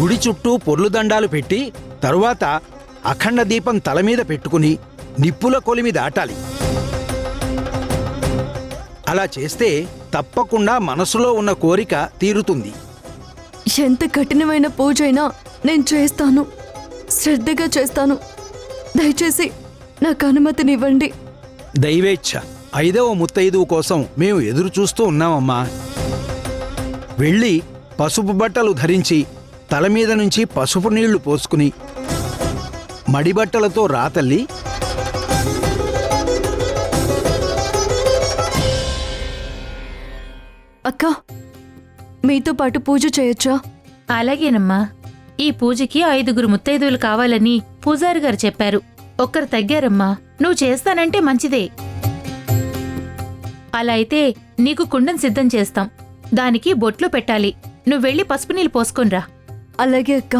గుడి చుట్టూ పొర్లు దండాలు పెట్టి తరువాత అఖండ దీపం తల మీద పెట్టుకుని నిప్పుల కొలిమి దాటాలి. అలా చేస్తే తప్పకుండా మనసులో ఉన్న కోరిక తీరుతుంది. ఎంత కఠినమైన పూజైనా నేను చేస్తాను, శ్రద్ధగా చేస్తాను. దయచేసి నాకు అనుమతినివ్వండి. దైవేచ్ఛ. 5వ ముత్తైదువు కోసం మేము ఎదురు చూస్తూ ఉన్నామమ్మా. వెళ్ళి పసుపు బట్టలు ధరించి తల మీద నుంచి పసుపు నీళ్లు పోసుకుని మడిబట్టలతో రా తల్లి. అక్క, మీతో పాటు పూజ చేయొచ్చా? అలాగేనమ్మా. ఈ పూజకి 5గురు ముత్తైదువులు కావాలని పూజారి గారు చెప్పారు. ఒక్కరు తగ్గారమ్మా. నువ్వు చేస్తానంటే మంచిదే. అలా అయితే నీకు కుండం సిద్ధం చేస్తాం. దానికి బొట్లు పెట్టాలి. నువ్వెళ్ళి పసుపు నీళ్ళు పోసుకొనిరా. అలాగే అక్క.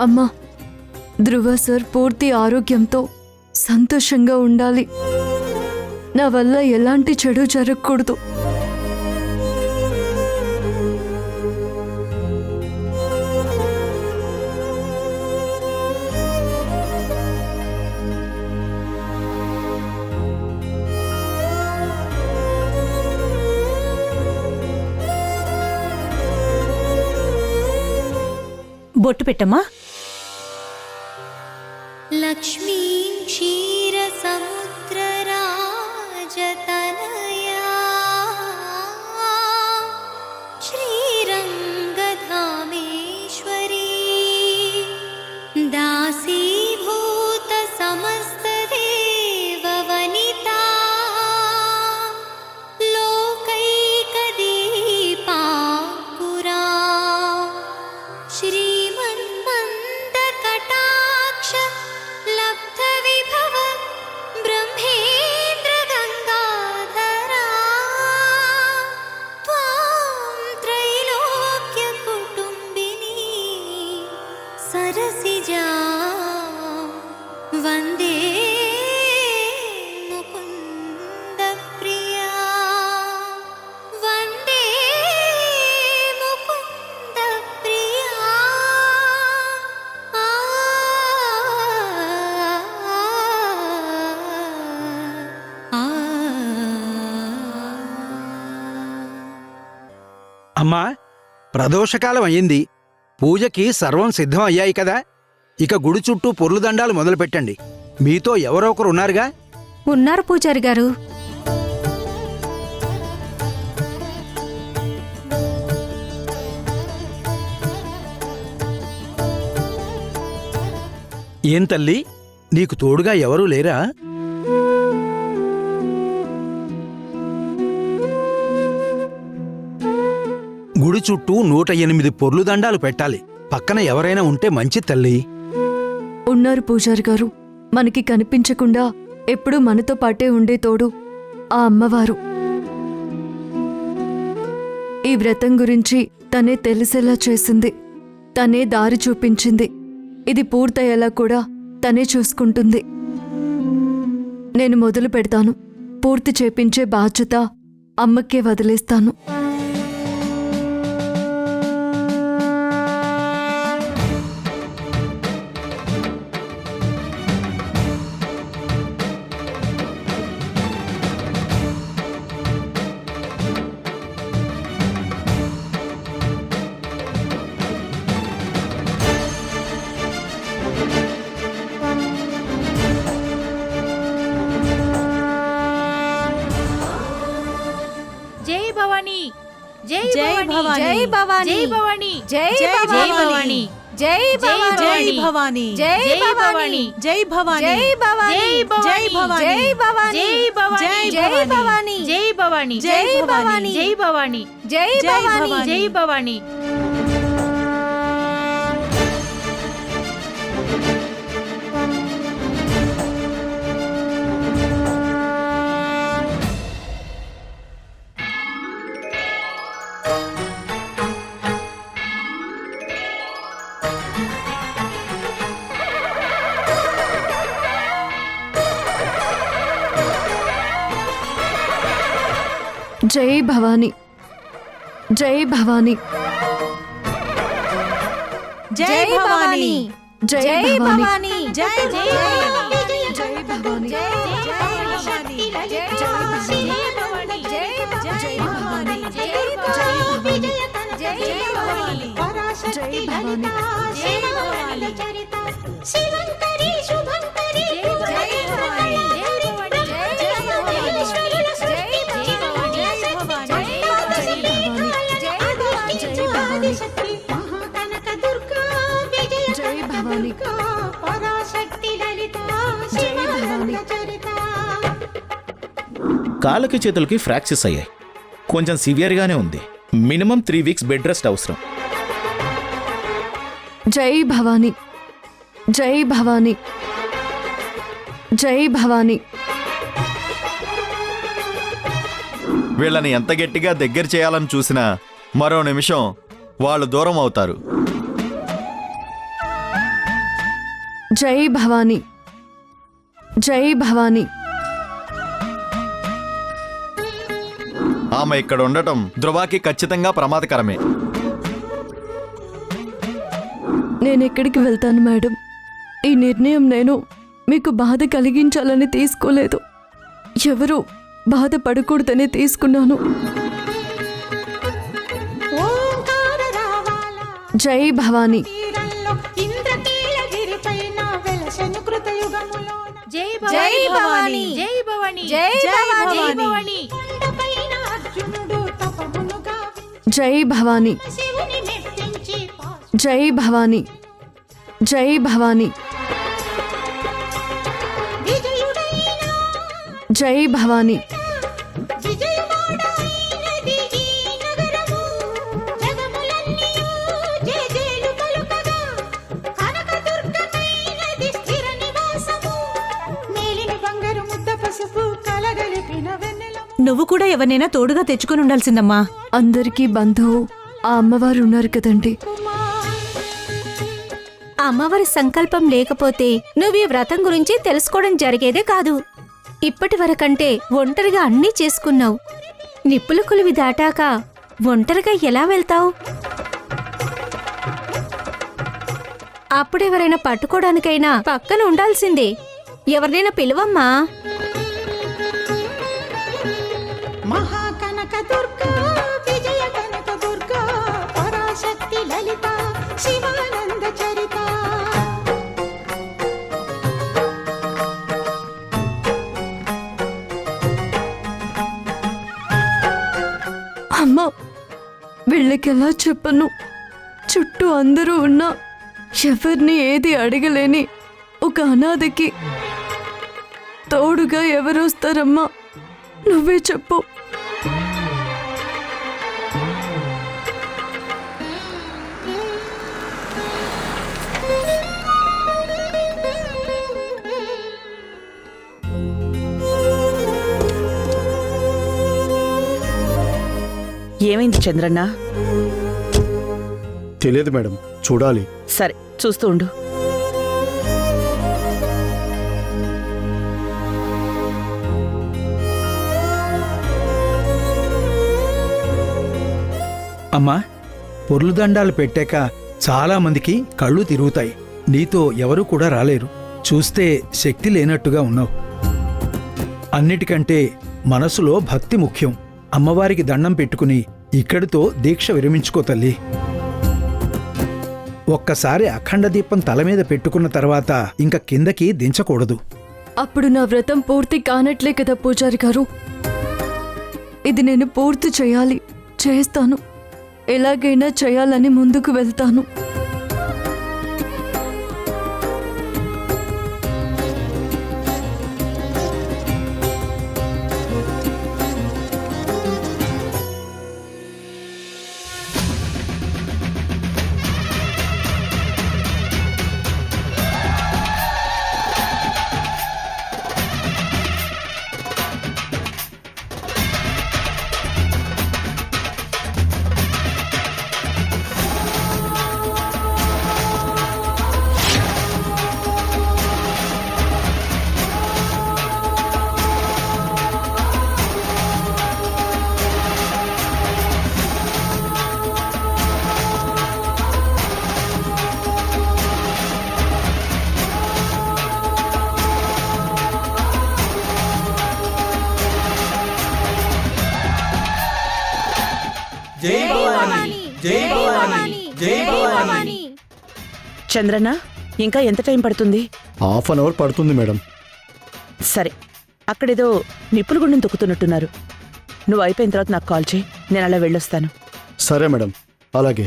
అమ్మా, ధ్రువ సార్ పూర్తి ఆరోగ్యంతో సంతోషంగా ఉండాలి. నా వల్ల ఎలాంటి చెడు జరగకూడదు. బొట్టు పెట్టమ్మా. లక్ష్మీ క్షీర సముద్ర రాజతనయా శ్రీరంగధామేశ్వరీ దాసీభూత సమస్త దేవవనితా లోకైకదీపాంకురా శ్రీమన్మందకటాక్ష లబ్ధ విభవ బ్రహ్మేంద్ర గంగాధరా త్వాం త్రైలోక్య కుటుంబిని సరసిజా వందే ముకుంద ప్రియా వందే ముకుంద ప్రియా. అమ్మా, ప్రదోషకాలం అయ్యింది. పూజకి సర్వం సిద్ధం అయ్యాయి కదా. ఇక గుడి చుట్టూ పొర్లు దండాలు మొదలుపెట్టండి. మీతో ఎవరో ఒకరు ఉన్నారుగా. ఉన్నారు పూజారి గారు. ఏం తల్లి, నీకు తోడుగా ఎవరూ లేరా? గుడి చుట్టూ 108 పొర్లు దండాలు పెట్టాలి. పక్కన ఎవరైనా ఉంటే మంచి తల్లి. ఉన్నారు పూజారి గారు. మనకి కనిపించకుండా ఎప్పుడూ మనతో పాటే ఉండే తోడు ఆ అమ్మవారు. ఈ వ్రతం గురించి తనే తెలిసేలా చేసింది, తనే దారి చూపించింది. ఇది పూర్తయ్యేలా కూడా తనే చూసుకుంటుంది. నేను మొదలు పెడతాను. పూర్తి చేపించే బాధ్యత అమ్మకే వదిలేస్తాను. జై భవానీ, జై భవానీ, జై భవానీ, జై భవానీ, జై భవానీ, జై భవానీ, జై భవానీ, జై భవానీ, జై భవానీ, జై భవానీ, జై భవానీ, జై భవానీ, జై భవానీ, జై భవానీ, జై భవానీ, జై భవానీ. జై భవాని, జై భవాని, జై భవాని, జై జై భవాని, భవాని, జై జై జై భవాని, జై భవాని, జై భవాని, జై భవాని, జై భవాని, జై భవాని, జై భవాని, జై భవాని, శివంకరి శుభంకరి జై భవాని, జై భవాని, జై భవాని, జై భవాని, శక్తి మహాకనక దుర్గా విజయ జై భవాని, పరాశక్తి లలిత జై భవాని. చరిత. కాళ్ళకి చేతులకి ఫ్రాక్చర్స్ అయ్యాయి. కొంచెం సివియర్గానే ఉంది. మినిమం 3 వీక్స్ బెడ్ రెస్ట్ అవసరం. జై భవాని, జై భవాని, జై భవాని. వీళ్ళని ఎంత గట్టిగా దగ్గర చేయాలని చూసినా మరో నిమిషం వాళ్ళు దూరం అవుతారు. జై భవాని, జై భవాని. ఆమె ఇక్కడ ఉండటం ధ్రువాకి ఖచ్చితంగా ప్రమాదకరమే. నేను ఎక్కడికి వెళ్తాను మేడం? ఈ నిర్ణయం నేను మీకు బాధ కలిగించాలని తీసుకోలేదు. ఎవరు బాధపడకూడదని తీసుకున్నాను. ఓంకార రావాల జై భవాని, తీరంలో ఇంద్రకీలగిరిపైన వెలసెను కృతయుగములోన జై జై భవాని, జై భవాని, జై భవాని, జై భవాని. కొండపైన అర్జునుడు తపమునుగా జై భవాని, శివుని మెప్పించి జై భవాని, జై భవాని, విజయుడైన జై భవాని, విజయవాడైనది ఈ నగరము. జగములన్నీయు జయజేలు పలుకగా కనకదుర్గమైనది స్థిర నివాసము. మేలిమి బంగారు ముద్ద పసుపు కలగలిపిన వెన్నెలము. నువ్వు కూడా ఎవరినైనా తోడుగా తెచ్చుకొని ఉండాల్సిందమ్మా. అందరికీ బంధువు ఆ అమ్మవారు ఉన్నారు కదండి. అమ్మవారి సంకల్పం లేకపోతే నువ్వు ఈ వ్రతం గురించి తెలుసుకోవడం జరిగేదే కాదు. ఇప్పటి వరకంటే ఒంటరిగా అన్నీ చేసుకున్నావు. నిప్పుల కొలివి దాటాక ఒంటరిగా ఎలా వెళ్తావు? అప్పుడెవరైనా పట్టుకోవడానికైనా పక్కన ఉండాల్సిందే. ఎవరినైనా పిలువమ్మా. మహాకనక దుర్గా విజయ కనక దుర్గా పరాశక్తి లలిత శివానంద చరిత. అమ్మ, వీళ్ళకెలా చెప్పను? చుట్టూ అందరూ ఉన్నా ఎవరిని ఏది అడగలేని ఒక అనాథకి తోడుగా ఎవరొస్తారమ్మా? నువ్వే చెప్పు. ఏమైంది చంద్రన్న? తెలియదు మేడం, చూడాలి. సరే, చూస్తూ ఉండు. అమ్మా, పొర్లుదండాలు పెట్టాక చాలా మందికి కళ్ళు తిరుగుతాయి. నీతో ఎవరూ కూడా రాలేరు. చూస్తే శక్తి లేనట్టుగా ఉన్నావు. అన్నిటికంటే మనసులో భక్తి ముఖ్యం. అమ్మవారికి దండం పెట్టుకుని ఇక్కడితో దీక్ష విరమించుకో తల్లి. ఒక్కసారి అఖండ దీపం తల మీద పెట్టుకున్న తర్వాత ఇంక కిందకి దించకూడదు. అప్పుడు నా వ్రతం పూర్తి కానట్లే కదా పూజారి గారు. ఇది నేను పూర్తి చేయాలి, చేస్తాను. ఎలాగైనా చేయాలని ముందుకు వెళ్తాను. చంద్రన్న ఇంకా ఎంత టైం పడుతుంది? హాఫ్ అన్ అవర్ పడుతుంది మేడం. సరే, అక్కడేదో నిప్పుల గుండం తొక్కుతున్నట్టున్నారు. నువ్వు అయిపోయిన తర్వాత నాకు కాల్ చేయి, నేను అలా వెళ్ళొస్తాను. సరే మేడం, అలాగే.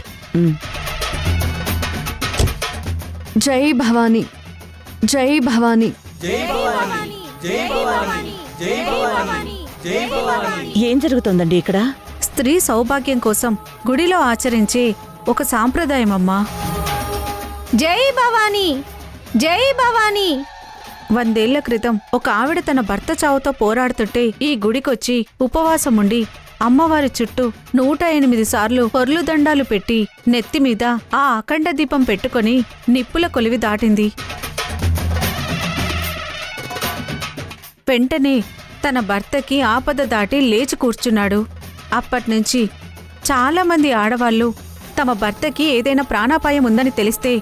జై భవానీ, జై భవానీ. ఏం జరుగుతోందండి ఇక్కడ? స్త్రీ సౌభాగ్యం కోసం గుడిలో ఆచరించే ఒక సాంప్రదాయం అమ్మా. జై భవానీ, జై భవానీ. 100 ఏళ్ల క్రితం ఒక ఆవిడ తన భర్త చావుతో పోరాడుతుంటే ఈ గుడికొచ్చి ఉపవాసం ఉండి అమ్మవారి చుట్టూ 108 సార్లు పొర్లు దండాలు పెట్టి నెత్తిమీద ఆ అఖండ దీపం పెట్టుకొని నిప్పుల కొలివి దాటింది. వెంటనే తన భర్తకి ఆపద దాటి లేచి కూర్చున్నాడు. అప్పట్నుంచి చాలామంది ఆడవాళ్లు తమ భర్తకి ఏదైనా ప్రాణాపాయం ఉందని తెలిస్తే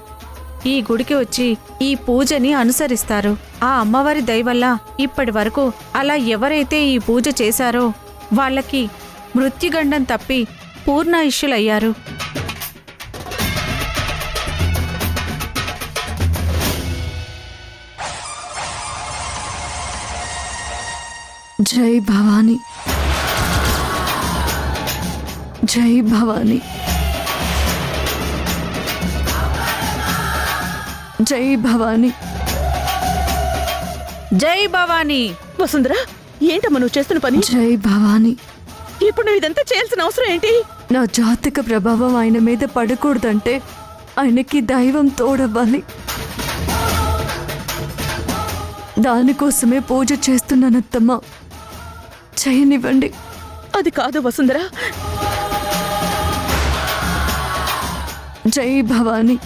ఈ గుడికి వచ్చి ఈ పూజని అనుసరిస్తారు. ఆ అమ్మవారి దయ వల్ల ఇప్పటి వరకు అలా ఎవరైతే ఈ పూజ చేశారో వాళ్ళకి మృత్యుగండం తప్పి పూర్ణాయుష్యులయ్యారు. జై భవానీ, జై భవానీ, జై భవానీ. జై భవానీ. వసుంధరా, ఏంటమ్మా నువ్వు చేస్తున్న పని? జై భవానీ. ఇప్పుడు నువ్వు ఇదంతా చేయాల్సిన అవసరం ఏంటి? నా జాతక ప్రభావం ఆయన మీద పడకూడదంటే ఆయనకి దైవం తోడవ్వాలి. దానికోసమే పూజ చేస్తున్నానత్తమ్మా. చేయనివ్వండి. అది కాదు వసుంధరా. జై భవానీ.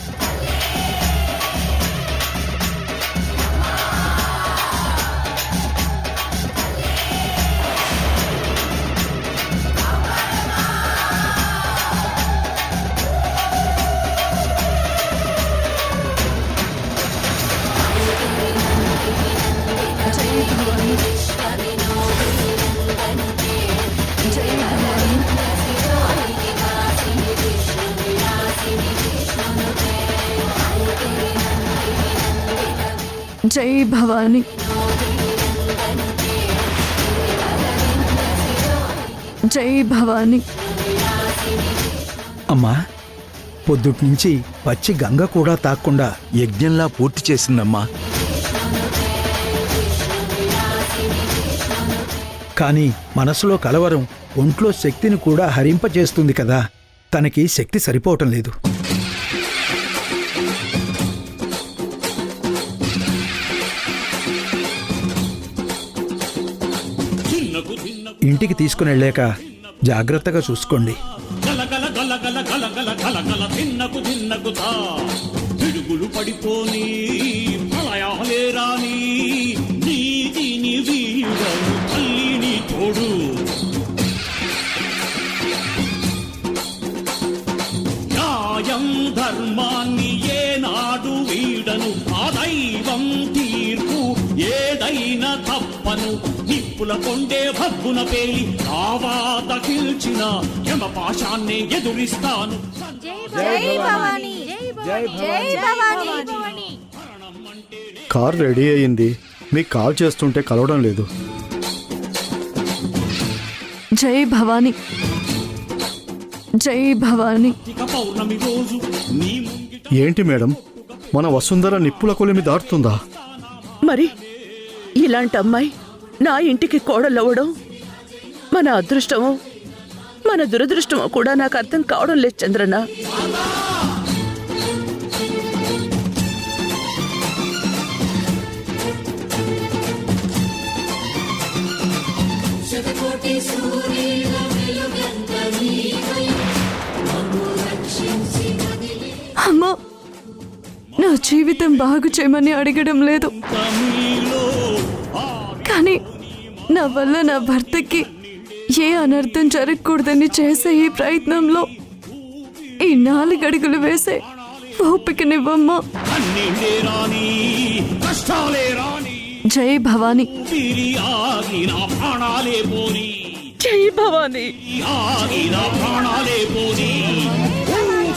జై భవానీ. జై భవానీ. అమ్మా, పొద్దుట్నుంచి పచ్చి గంగ కూడా తాక్కుండా యజ్ఞంలా పూర్తి చేసిందమ్మా. కానీ మనసులో కలవరం ఒంట్లో శక్తిని కూడా హరింపజేస్తుంది కదా. తనకి శక్తి సరిపోవటం లేదు. ఇంటికి తీసుకుని వెళ్ళాక జాగ్రత్తగా చూసుకోండి. పిడుగులు పడిపోని ప్రళయాలే రాని నీతిని వీడను తల్లిని తోడు. న్యాయం ధర్మాన్ని ఏనాడు వీడను. ఆ దైవం తీర్పు ఏదైనా తప్పను. నిప్పుల కొండే భగ్గున పేలి రావా దకిల్చిన యమపాశాన్ని ఎదురిస్తాను. జై భవానీ, జై భవానీ. కార్ రెడీ అయ్యింది. మీకు కాల్ చేస్తుంటే కలవడం లేదు. జై భవానీ, జై భవానీ. పౌర్ణమి రోజు నీ ఏంటి మేడం, మన వసుంధర నిప్పుల కొలిమి దాటుతుందా? మరి ఇలాంటి అమ్మాయి నా ఇంటికి కోడలవ్వడం మన అదృష్టమో మన దురదృష్టమో కూడా నాకు అర్థం కావడం లేదు చంద్రన్న. అమ్మా, నా జీవితం బాగు చేయమని అడగడం లేదు, కానీ నా వల్ల నా భర్తకి ఏ అనర్థం జరగకూడదని చేసే ఈ ప్రయత్నంలో ఈ 4 అడుగులు వేసే ఓపికనివ్వమ్మా. జై భవానీ. జై భవానీ. ప్రాణాలే పోని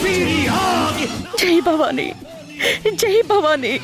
పిరియాగి జై భవానీ, జై భవానీ.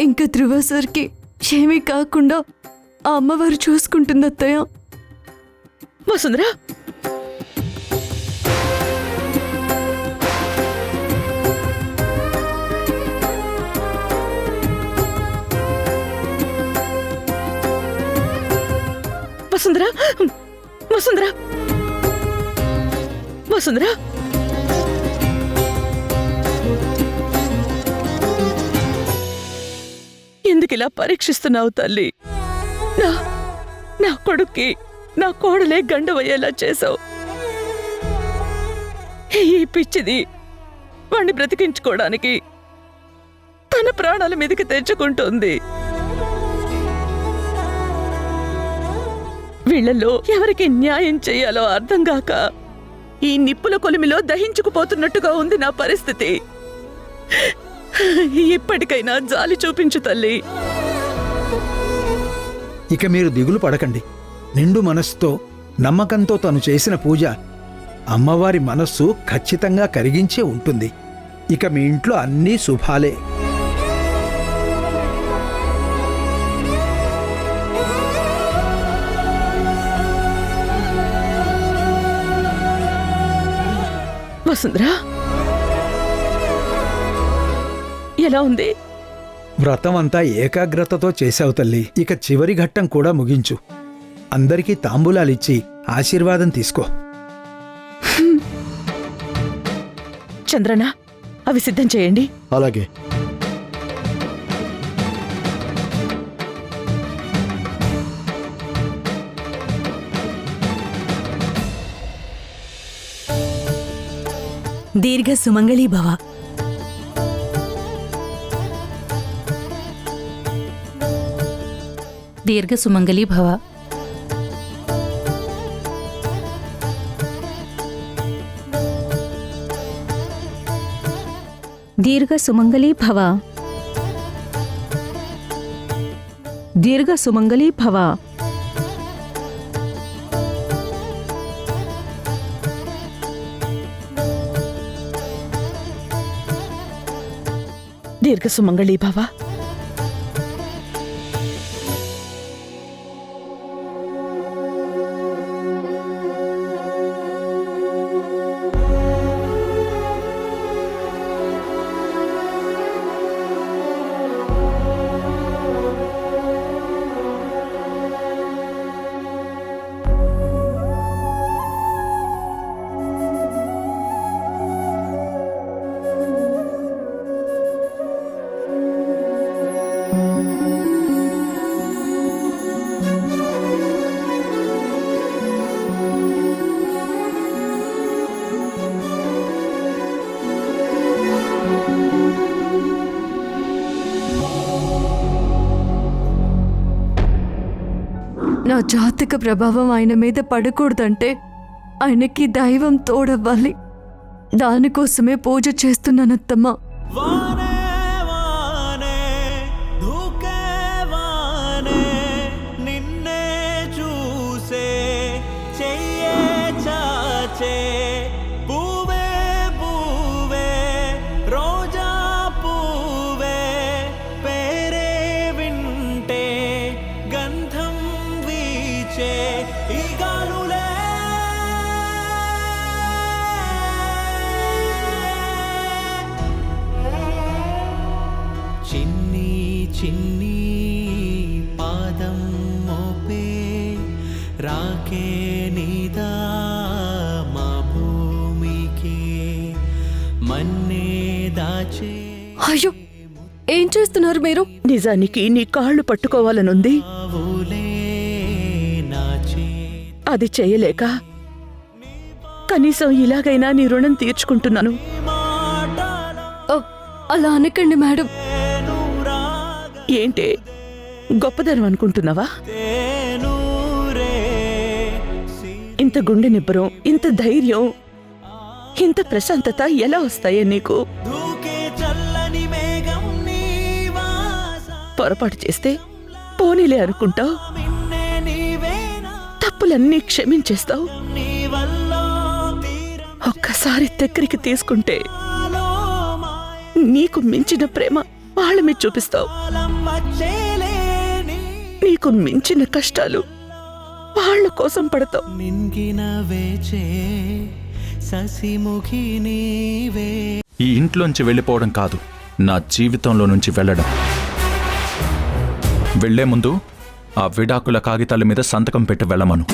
ఇంకా ధ్రువ సార్కి ఏమీ కాకుండా ఆ అమ్మవారు చూసుకుంటుంది అత్తయ్య. వసుంధరా, వసుంధరా, వసుంధరా, వసుంధరా. ఎందుకు ఇలా పరీక్షిస్తున్నావు తల్లి? నా కొడుక్కి నా కోడలే గండవయ్యేలా చేశావు. ఈ పిచ్చిది వాణ్ణి బ్రతికించుకోవడానికి తన ప్రాణాల మీదకి తెచ్చుకుంటుంది. వీళ్లలో ఎవరికి న్యాయం చెయ్యాలో అర్థం కాక ఈ నిప్పుల కొలిమిలో దహించుకుపోతున్నట్టుగా ఉంది నా పరిస్థితి. ఇప్పటికైనా జాలి చూపించు తల్లి. ఇక మీరు దిగులు పడకండి. నిండు మనస్సుతో నమ్మకంతో తను చేసిన పూజ అమ్మవారి మనస్సు ఖచ్చితంగా కరిగించే ఉంటుంది. ఇక మీ ఇంట్లో అన్నీ శుభాలే. వసుంధరా, ఎలా ఉంది? వ్రతం అంతా ఏకాగ్రతతో చేశావు తల్లి. ఇక చివరి ఘట్టం కూడా ముగించు. అందరికీ తాంబూలాలిచ్చి ఆశీర్వాదం తీసుకో. చంద్రన, అవి సిద్ధం చేయండి. అలాగే. దీర్ఘ సుమంగళీ భవ. దీర్ఘ సుమంగళీ భవ. దీర్ఘ సుమంగళీ భవ. దీర్ఘ సుమంగళీ భవ. దీర్ఘ సుమంగళీ భవ. నా జాతక ప్రభావం ఆయన మీద పడకూడదంటే ఆయనకి దైవం తోడవ్వాలి. దానికోసమే పూజ చేస్తున్నానత్తమ్మ. వానే వానే ధూకే వానే నిన్నే చూసే చెయ్యే చాచే పూవే పూవే రోజా పూవే పేరే వింటే గంధం వీచే ఈ గాలులే చిన్ని చిన్ని పాదం మోపే రాకే నీదా మా భూమికి మన్నే దాచే ఏం చేస్తున్నారు మీరు? నిజానికి నీ కాళ్ళు పట్టుకోవాలనుంది. అది చేయలేక కనీసం ఇలాగైనా నీ రుణం తీర్చుకుంటున్నాను. అలా అనకండి మేడం. ఏంటే గొప్పదనం అనుకుంటున్నావా? ఇంత గుండె నిబ్బరం, ఇంత ధైర్యం, ఇంత ప్రశాంతత ఎలా వస్తాయే నీకు? పొరపాటు చేస్తే పోనీలే అనుకుంటావు, తప్పులన్నీ క్షమించేస్తావు. ఒక్కసారి దగ్గరికి తీసుకుంటే నీకు మించిన ప్రేమ వాళ్ళ మీద చూపిస్తావు. నీకు మించిన కష్టాలు వాళ్ళ కోసం పడతావు. ఈ ఇంట్లోంచి వెళ్ళిపోవడం కాదు, నా జీవితంలో నుంచి వెళ్ళడం. వెళ్లే ముందు ఆ విడాకుల కాగితాల మీద సంతకం పెట్టి వెళ్ళమను.